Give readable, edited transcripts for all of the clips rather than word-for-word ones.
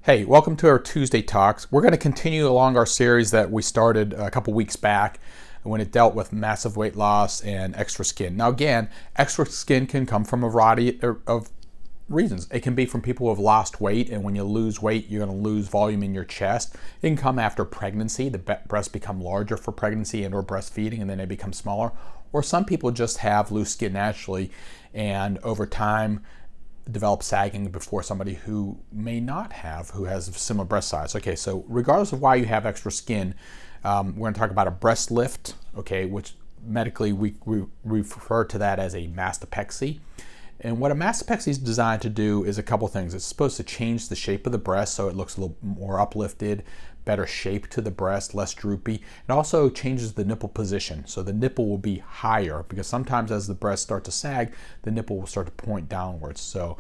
Hey, welcome to our Tuesday Talks. We're going to continue along our series that we started a couple weeks back when it dealt with massive weight loss and extra skin. Now again, extra skin can come from a variety of reasons. It can be from people who have lost weight, and when you lose weight, you're going to lose volume in your chest. It can come after pregnancy. The breasts become larger for pregnancy and or breastfeeding, and then they become smaller. Or some people just have loose skin naturally, and over time develop sagging before somebody who may not have, who has similar breast size. Okay, so regardless of why you have extra skin, we're going to talk about a breast lift, okay, which medically we refer to that as a mastopexy. And what a mastopexy is designed to do is a couple things. It's supposed to change the shape of the breast so it looks a little more uplifted, better shape to the breast, less droopy. It also changes the nipple position, so the nipple will be higher, because sometimes as the breasts start to sag, the nipple will start to point downwards. So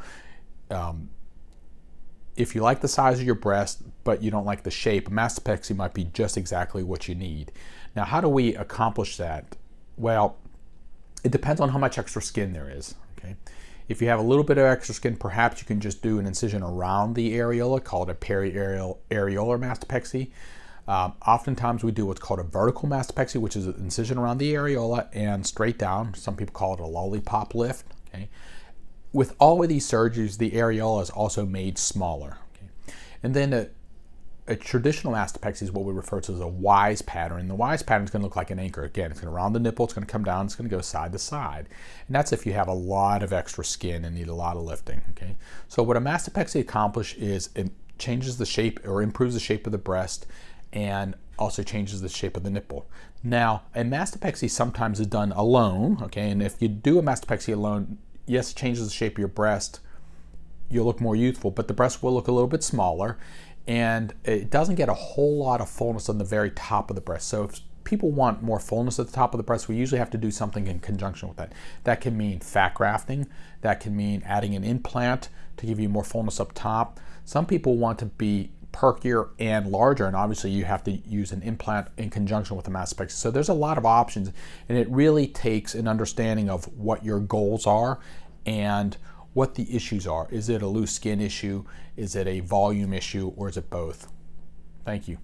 if you like the size of your breast but you don't like the shape, a mastopexy might be just exactly what you need. Now, how do we accomplish that? Well, it depends on how much extra skin there is. Okay, if you have a little bit of extra skin, perhaps you can just do an incision around the areola, called a periareolar mastopexy. Oftentimes we do what's called a vertical mastopexy, which is an incision around the areola and straight down. Some people call it a lollipop lift. Okay, with all of these surgeries, the areola is also made smaller. Okay? And then a traditional mastopexy is what we refer to as a wise pattern. The wise pattern is going to look like an anchor. Again, it's going to round the nipple, it's going to come down, it's going to go side to side. And that's if you have a lot of extra skin and need a lot of lifting. Okay, so what a mastopexy accomplishes is it changes the shape or improves the shape of the breast and also changes the shape of the nipple. Now, a mastopexy sometimes is done alone. Okay, and if you do a mastopexy alone, yes, it changes the shape of your breast. You'll look more youthful, but the breast will look a little bit smaller, and it doesn't get a whole lot of fullness on the very top of the breast. So if people want more fullness at the top of the breast, we usually have to do something in conjunction with that. That can mean fat grafting. That can mean adding an implant to give you more fullness up top. Some people want to be perkier and larger, and obviously you have to use an implant in conjunction with a mastopexy. So there's a lot of options, and it really takes an understanding of what your goals are and what the issues are. Is it a loose skin issue? Is it a volume issue? Or is it both? Thank you.